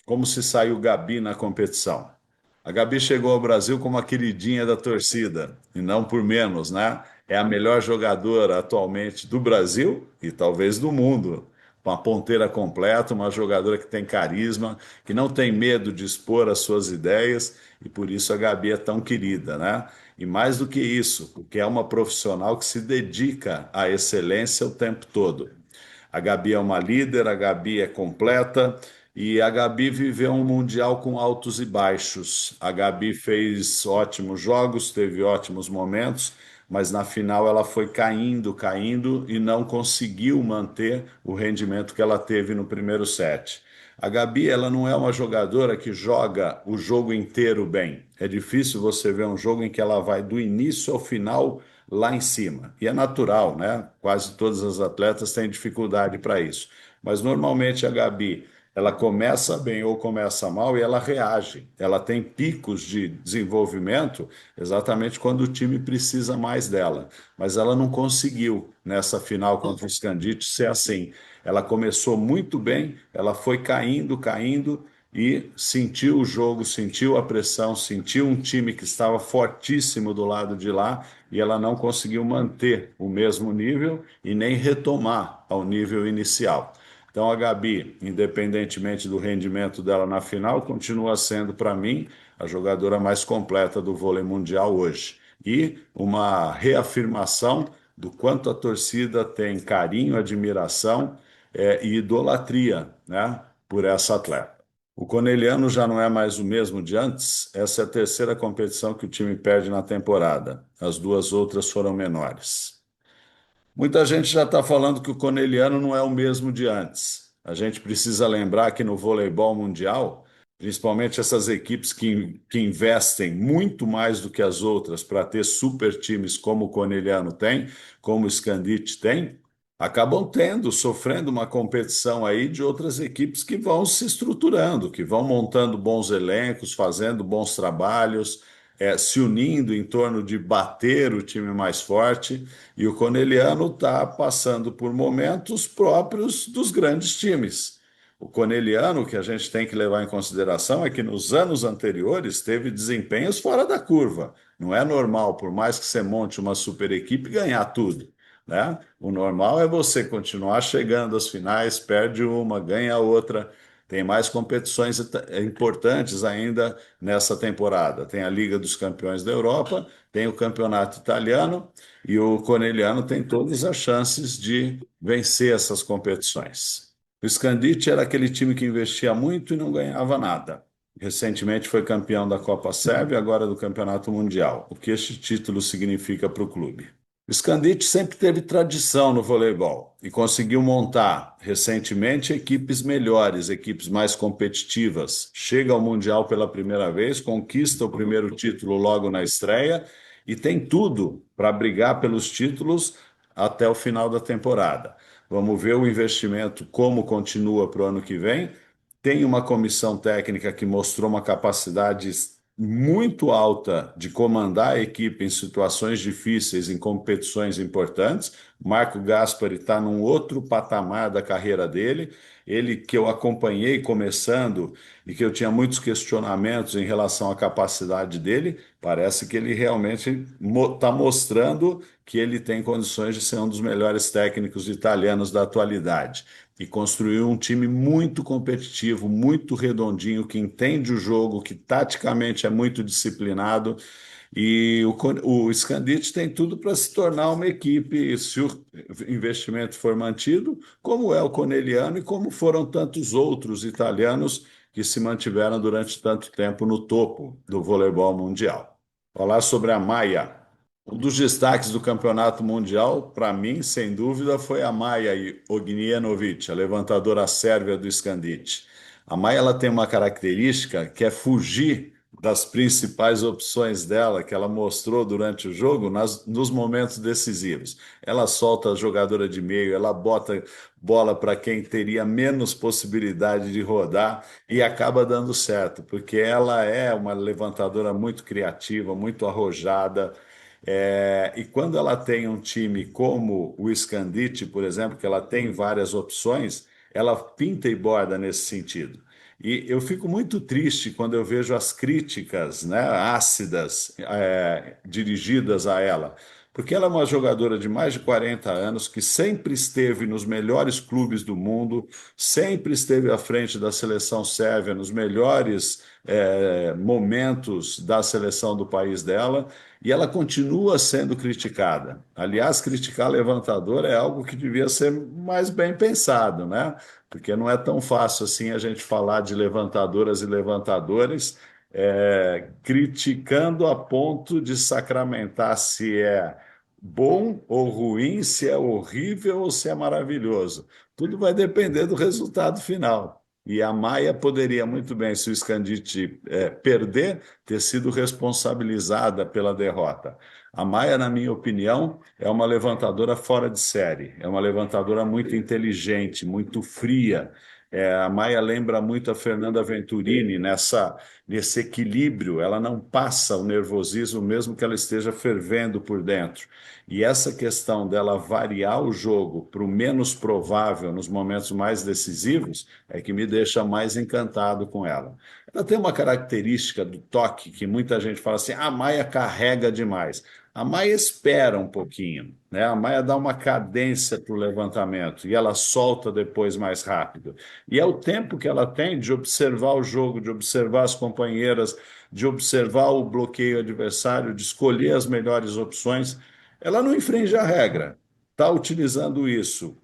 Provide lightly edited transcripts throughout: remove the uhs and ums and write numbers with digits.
como se saiu Gabi na competição. A Gabi chegou ao Brasil como a queridinha da torcida, e não por menos, né? É a melhor jogadora atualmente do Brasil e talvez do mundo. Uma ponteira completa, uma jogadora que tem carisma, que não tem medo de expor as suas ideias, e por isso a Gabi é tão querida, né? E mais do que isso, porque é uma profissional que se dedica à excelência o tempo todo. A Gabi é uma líder, a Gabi é completa e a Gabi viveu um mundial com altos e baixos. A Gabi fez ótimos jogos, teve ótimos momentos, mas na final ela foi caindo, caindo e não conseguiu manter o rendimento que ela teve no primeiro set. A Gabi, ela não é uma jogadora que joga o jogo inteiro bem. É difícil você ver um jogo em que ela vai do início ao final lá em cima. E é natural, né? Quase todas as atletas têm dificuldade para isso. Mas normalmente a Gabi, ela começa bem ou começa mal e ela reage. Ela tem picos de desenvolvimento exatamente quando o time precisa mais dela. Mas ela não conseguiu nessa final contra o Scandite ser assim. Ela começou muito bem, ela foi caindo, caindo e sentiu o jogo, sentiu a pressão, sentiu um time que estava fortíssimo do lado de lá e ela não conseguiu manter o mesmo nível e nem retomar ao nível inicial. Então a Gabi, independentemente do rendimento dela na final, continua sendo para mim a jogadora mais completa do vôlei mundial hoje. E uma reafirmação do quanto a torcida tem carinho, admiração e idolatria, né, por essa atleta. O Corneliano já não é mais o mesmo de antes. Essa é a terceira competição que o time perde na temporada. As duas outras foram menores. Muita gente já está falando que o Corneliano não é o mesmo de antes. A gente precisa lembrar que no voleibol mundial, principalmente essas equipes que investem muito mais do que as outras para ter super times como o Corneliano tem, como o Scandite tem, acabam tendo, sofrendo uma competição aí de outras equipes que vão se estruturando, que vão montando bons elencos, fazendo bons trabalhos, se unindo em torno de bater o time mais forte. E o Corneliano está passando por momentos próprios dos grandes times. O Corneliano, que a gente tem que levar em consideração, é que nos anos anteriores teve desempenhos fora da curva. Não é normal, por mais que você monte uma super equipe, ganhar tudo, né? O normal é você continuar chegando às finais, perde uma, ganha outra. Tem mais competições importantes ainda nessa temporada. Tem a Liga dos Campeões da Europa, tem o Campeonato Italiano e o Corneliano tem todas as chances de vencer essas competições. O Scandite era aquele time que investia muito e não ganhava nada. Recentemente foi campeão da Copa Sérvia, agora do Campeonato Mundial. O que este título significa para o clube? O Scandite sempre teve tradição no voleibol e conseguiu montar recentemente equipes melhores, equipes mais competitivas. Chega ao Mundial pela primeira vez, conquista o primeiro título logo na estreia e tem tudo para brigar pelos títulos até o final da temporada. Vamos ver o investimento como continua para o ano que vem. Tem uma comissão técnica que mostrou uma capacidade muito alta de comandar a equipe em situações difíceis, em competições importantes. Marco Gaspari está num outro patamar da carreira dele. Ele que eu acompanhei começando e que eu tinha muitos questionamentos em relação à capacidade dele, parece que ele realmente está mostrando que ele tem condições de ser um dos melhores técnicos italianos da atualidade e construiu um time muito competitivo, muito redondinho, que entende o jogo, que taticamente é muito disciplinado. E o Scandite tem tudo para se tornar uma equipe, se o investimento for mantido, como é o Corneliano e como foram tantos outros italianos que se mantiveram durante tanto tempo no topo do voleibol mundial. Falar sobre a Maia. Um dos destaques do Campeonato Mundial, para mim, sem dúvida, foi a Maia Ognjenovic, a levantadora sérvia do Scandite. A Maia ela tem uma característica que é fugir das principais opções dela, que ela mostrou durante o jogo, nos momentos decisivos. Ela solta a jogadora de meio, ela bota bola para quem teria menos possibilidade de rodar e acaba dando certo, porque ela é uma levantadora muito criativa, muito arrojada, e quando ela tem um time como o Scandite, por exemplo, que ela tem várias opções, ela pinta e borda nesse sentido. E eu fico muito triste quando eu vejo as críticas, né, ácidas, dirigidas a ela, porque ela é uma jogadora de mais de 40 anos que sempre esteve nos melhores clubes do mundo, sempre esteve à frente da seleção sérvia nos melhores momentos da seleção do país dela, e ela continua sendo criticada. Aliás, criticar levantador é algo que devia ser mais bem pensado, né? Porque não é tão fácil assim a gente falar de levantadoras e levantadores, criticando a ponto de sacramentar se é bom ou ruim, se é horrível ou se é maravilhoso. Tudo vai depender do resultado final. E a Maia poderia muito bem, se o Scandite perder, ter sido responsabilizada pela derrota. A Maia, na minha opinião, é uma levantadora fora de série, é uma levantadora muito inteligente, muito fria. A Maia lembra muito a Fernanda Venturini nesse equilíbrio, ela não passa o nervosismo, mesmo que ela esteja fervendo por dentro. E essa questão dela variar o jogo para o menos provável nos momentos mais decisivos é que me deixa mais encantado com ela. Ela tem uma característica do toque que muita gente fala assim: a Maia carrega demais. A Maia espera um pouquinho, né? A Maia dá uma cadência para o levantamento e ela solta depois mais rápido. E é o tempo que ela tem de observar o jogo, de observar as companheiras, de observar o bloqueio adversário, de escolher as melhores opções. Ela não infringe a regra, está utilizando isso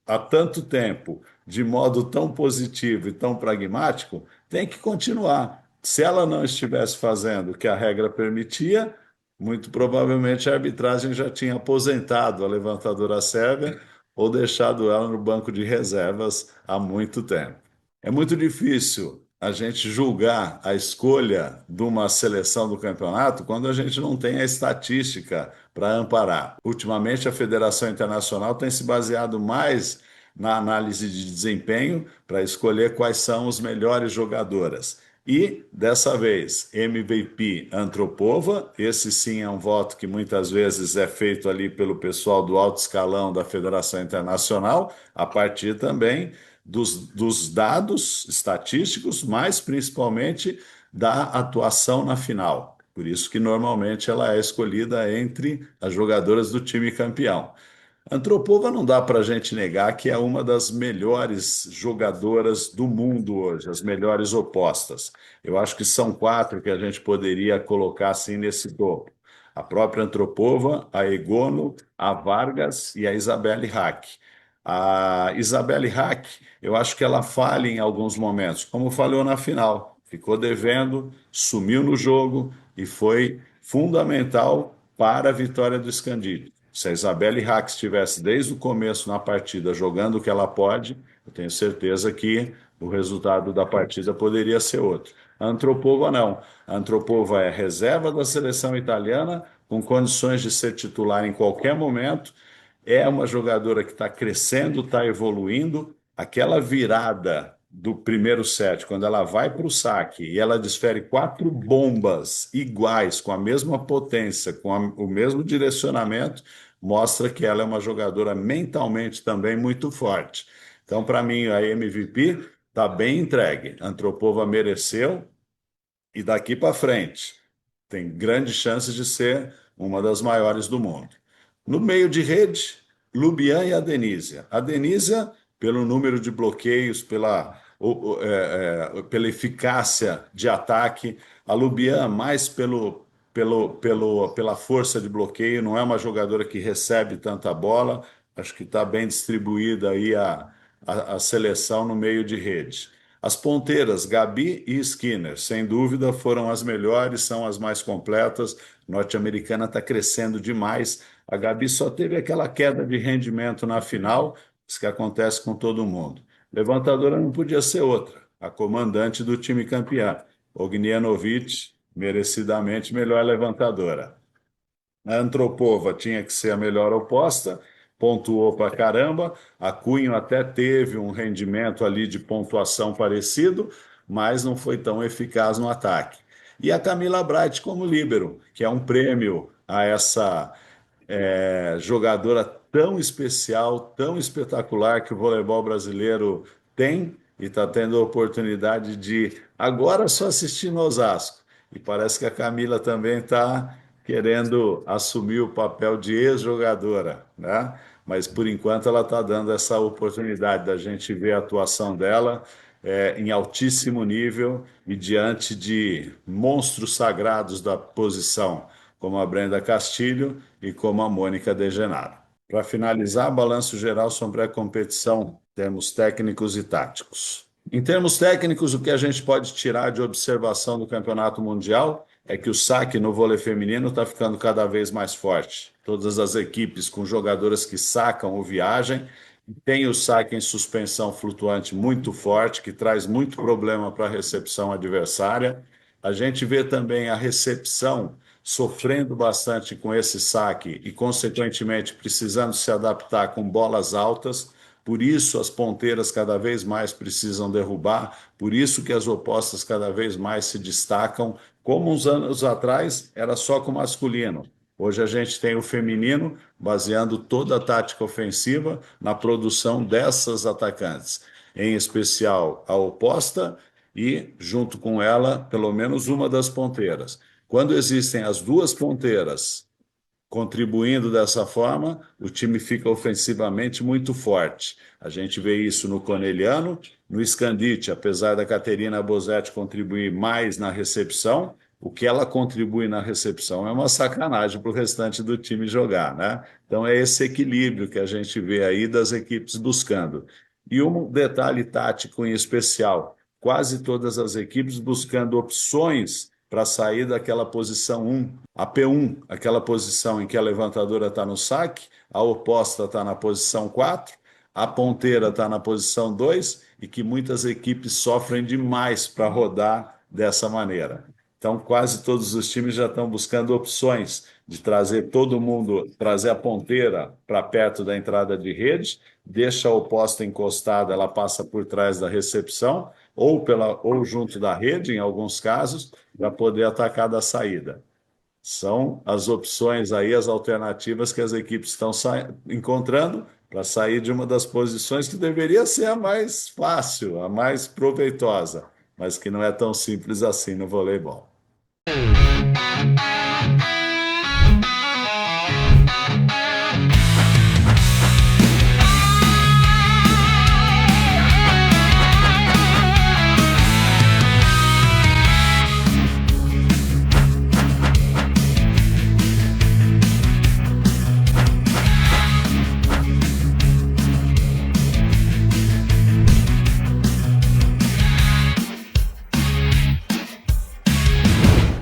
há tanto tempo, de modo tão positivo e tão pragmático, tem que continuar. Se ela não estivesse fazendo o que a regra permitia, muito provavelmente a arbitragem já tinha aposentado a levantadora sérvia ou deixado ela no banco de reservas há muito tempo. É muito difícil a gente julgar a escolha de uma seleção do campeonato quando a gente não tem a estatística para amparar. Ultimamente, a Federação Internacional tem se baseado mais na análise de desempenho para escolher quais são os melhores jogadoras. E, dessa vez, MVP Antropova, esse sim é um voto que muitas vezes é feito ali pelo pessoal do alto escalão da Federação Internacional, a partir também dos dados estatísticos, mas principalmente da atuação na final. Por isso que normalmente ela é escolhida entre as jogadoras do time campeão. Antropova não dá para a gente negar que é uma das melhores jogadoras do mundo hoje, as melhores opostas. Eu acho que são quatro que a gente poderia colocar assim nesse topo. A própria Antropova, a Egono, a Vargas e a Isabelle Hack. A Isabelle Hack, eu acho que ela falha em alguns momentos, como falhou na final. Ficou devendo, sumiu no jogo e foi fundamental para a vitória do Scandite. Se a Isabelle Hack estivesse desde o começo na partida jogando o que ela pode, eu tenho certeza que o resultado da partida poderia ser outro. A Antropova não. A Antropova é reserva da seleção italiana, com condições de ser titular em qualquer momento. É uma jogadora que está crescendo, está evoluindo. Aquela virada do primeiro set, quando ela vai para o saque e ela desfere quatro bombas iguais, com a mesma potência, o mesmo direcionamento, mostra que ela é uma jogadora mentalmente também muito forte. Então, para mim, a MVP está bem entregue. A Antropova mereceu e daqui para frente tem grandes chances de ser uma das maiores do mundo. No meio de rede, Lubian e a Denísia. A Denísia, pelo número de bloqueios, pela eficácia de ataque, a Lubian mais pela força de bloqueio, não é uma jogadora que recebe tanta bola, acho que está bem distribuída aí a seleção no meio de rede. As ponteiras, Gabi e Skinner, sem dúvida, foram as melhores, são as mais completas. A norte-americana está crescendo demais. A Gabi só teve aquela queda de rendimento na final, isso que acontece com todo mundo. Levantadora não podia ser outra, a comandante do time campeão, Ognianovic, merecidamente melhor levantadora. A Antropova tinha que ser a melhor oposta, pontuou para caramba. A Cunho até teve um rendimento ali de pontuação parecido, mas não foi tão eficaz no ataque. E a Camila Bright como líbero, que é um prêmio a essa jogadora tão especial, tão espetacular que o voleibol brasileiro tem e está tendo a oportunidade de agora só assistir no Osasco. E parece que a Camila também está querendo assumir o papel de ex-jogadora, né? Mas por enquanto ela está dando essa oportunidade da gente ver a atuação dela em altíssimo nível e diante de monstros sagrados da posição, como a Brenda Castilho e como a Mônica De Genaro. Para finalizar, balanço geral sobre a competição, em termos técnicos e táticos. Em termos técnicos, o que a gente pode tirar de observação do Campeonato Mundial é que o saque no vôlei feminino está ficando cada vez mais forte. Todas as equipes com jogadoras que sacam ou viagem têm o saque em suspensão flutuante muito forte, que traz muito problema para a recepção adversária. A gente vê também a recepção sofrendo bastante com esse saque e, consequentemente, precisando se adaptar com bolas altas. Por isso, as ponteiras cada vez mais precisam derrubar, por isso que as opostas cada vez mais se destacam. Como uns anos atrás era só com o masculino. Hoje a gente tem o feminino baseando toda a tática ofensiva na produção dessas atacantes, em especial a oposta e, junto com ela, pelo menos uma das ponteiras. Quando existem as duas ponteiras contribuindo dessa forma, o time fica ofensivamente muito forte. A gente vê isso no Corneliano, no Scandite, apesar da Caterina Bosetti contribuir mais na recepção, o que ela contribui na recepção é uma sacanagem para o restante do time jogar, né? Então é esse equilíbrio que a gente vê aí das equipes buscando. E um detalhe tático em especial, quase todas as equipes buscando opções para sair daquela posição 1, a P1, aquela posição em que a levantadora está no saque, a oposta está na posição 4, a ponteira está na posição 2 e que muitas equipes sofrem demais para rodar dessa maneira. Então, quase todos os times já estão buscando opções de trazer todo mundo, trazer a ponteira para perto da entrada de rede, deixa a oposta encostada, ela passa por trás da recepção, ou junto da rede, em alguns casos, para poder atacar da saída. São as opções aí, as alternativas que as equipes estão encontrando para sair de uma das posições que deveria ser a mais fácil, a mais proveitosa, mas que não é tão simples assim no voleibol.